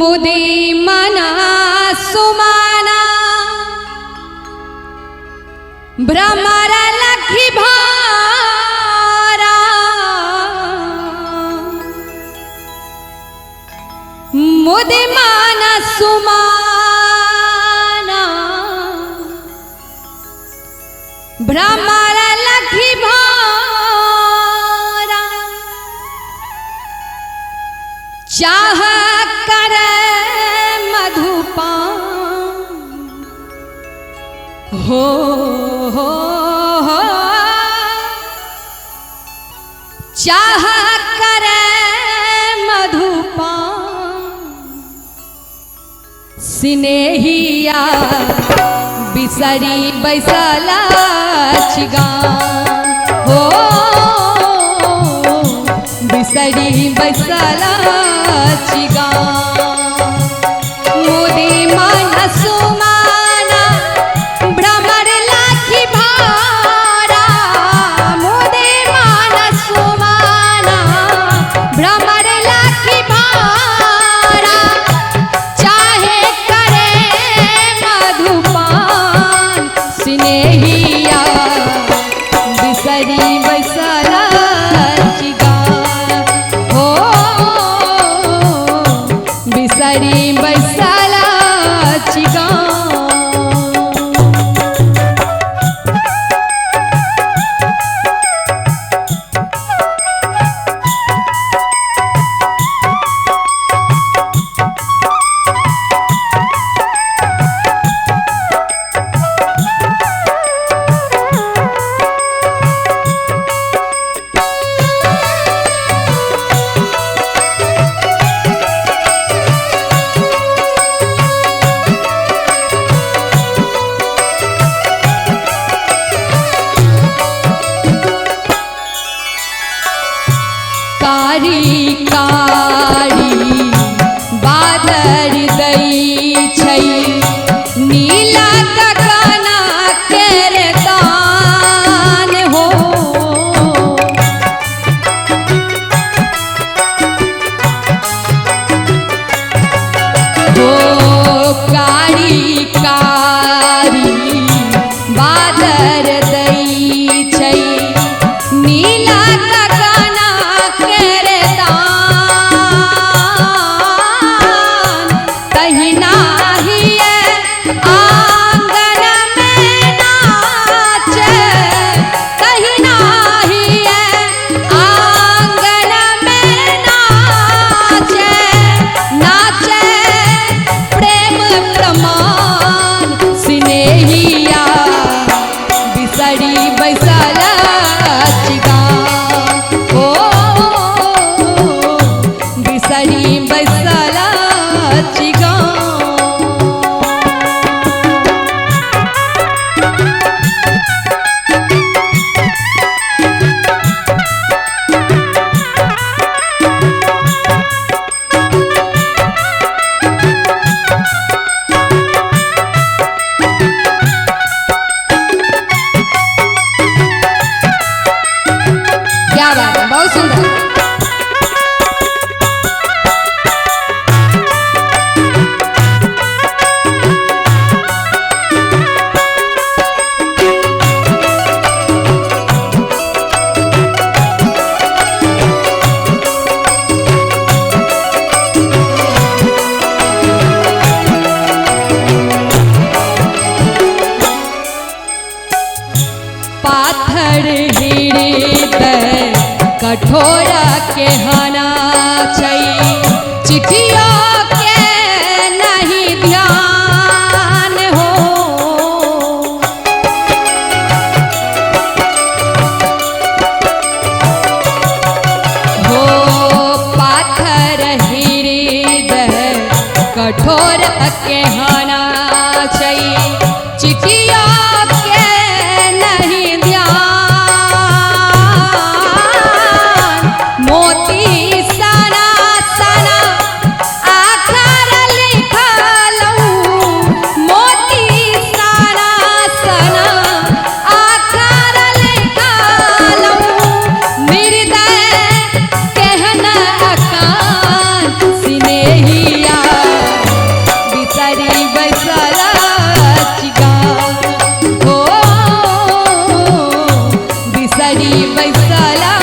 मुदे मना सुमाना भ्रमर लखी भारा मुदे मना सुमाना भ्रमर लखी भारा चाह कर मधुपान हो चाह कर मधुपान स्नेहिया बिसरी बैसला चिगान हो बिसरी बैसला चिगान मुदे मन सुमाना भ्रमर लाखी भारा मुदे मन सुमाना भ्रमर लाखी भारा चाहे करे मधुपान स्नेहिया बिसरी बैसला चिगान हो बिसरी बैसला चिगान। कारी कारी बादर दई छै नीला गगना केर दान हो कारी कारी बादर दई छै नीला गगना केर दान तहिना हिए आंगन में नाचे तहिना हिए आंगन में नाचे नाचे प्रेम प्रमाण स्नेहिया बिसरी बैसला चिगान हो बिसरी बैसला चिगान। क्या बात है, बहुत सुंदर। पाथर हृदय कठोर के हना छै चिट्ठियों के नहीं ध्यान हो पाथर हृदय कठोर के हना छै चिट्ठियों के नहीं ध्यान मोती सना सना आखर लिखलऊ मोती सना सना आखर लिखलऊ हृदय कहना अकान स्नेहिया बिसरी बैसला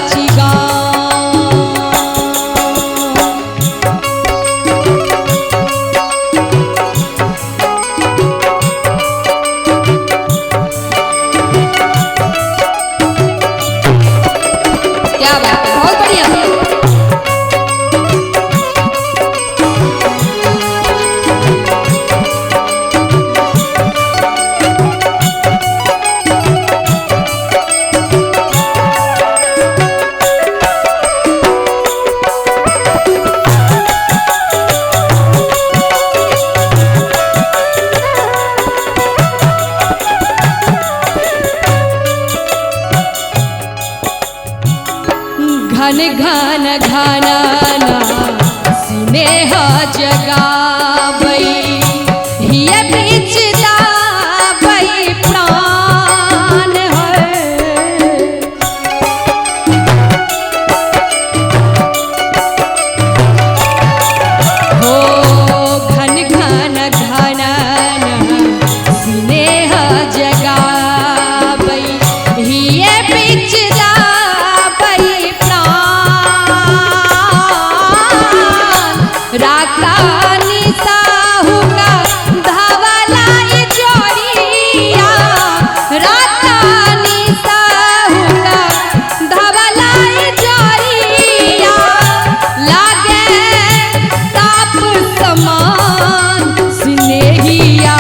चिगा। क्या बात है, बहुत बढ़िया। घन घन घनाना स्नेह जगावई हिय बीच दावई प्राण है। हो घन घन घनाना स्नेह जगावई हिय बीच राकानी साहू का धावला जोड़िया। राकानी साहू का धावला जोड़िया लागे ताप समान स्नेहिया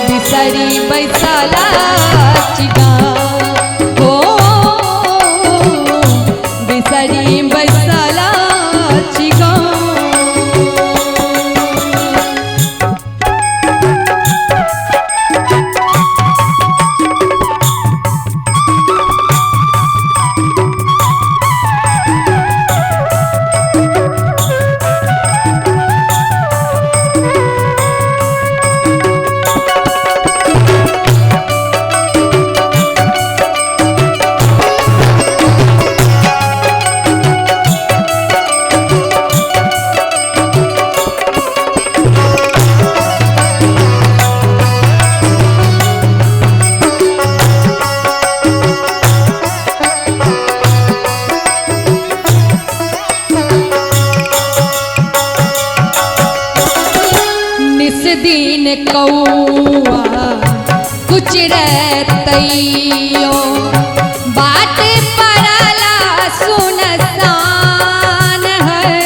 बिसरी बैसला चिगा। हो बिसरी बैसला चिगा। दिन कौआ कुछ रहतैयो बाट पड़ला सुनसान है।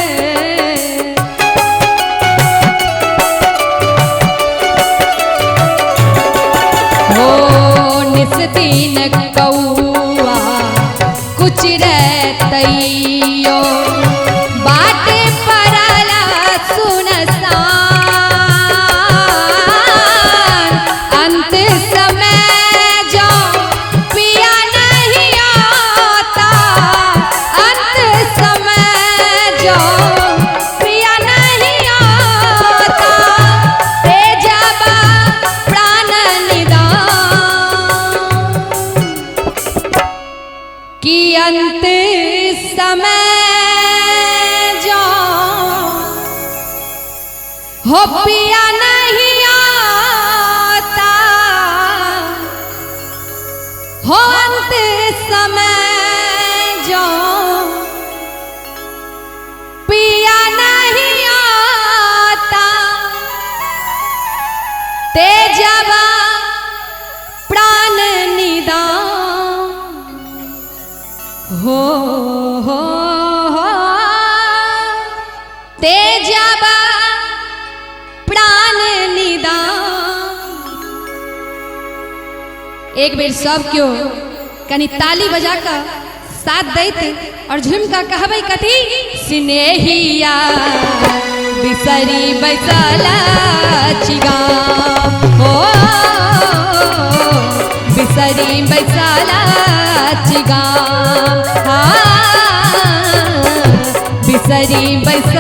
हो निस दिन कौआ कुछ रहतैयो बाट पड़ला सुनसान। कि अंत समय जो हो पिया नहीं आता। हो अंत समय जो पिया नहीं आता ते जबा प्राण निदान। हो ते जबा प्राण निदान। एक बेर सब क्यों कनी ताली बजा कर साथ देते और झुमका कहबै कथी स्नेहिया बिसरी बैसला चिगा। हो बिसरी बैसला चिगा। बिसरी बैस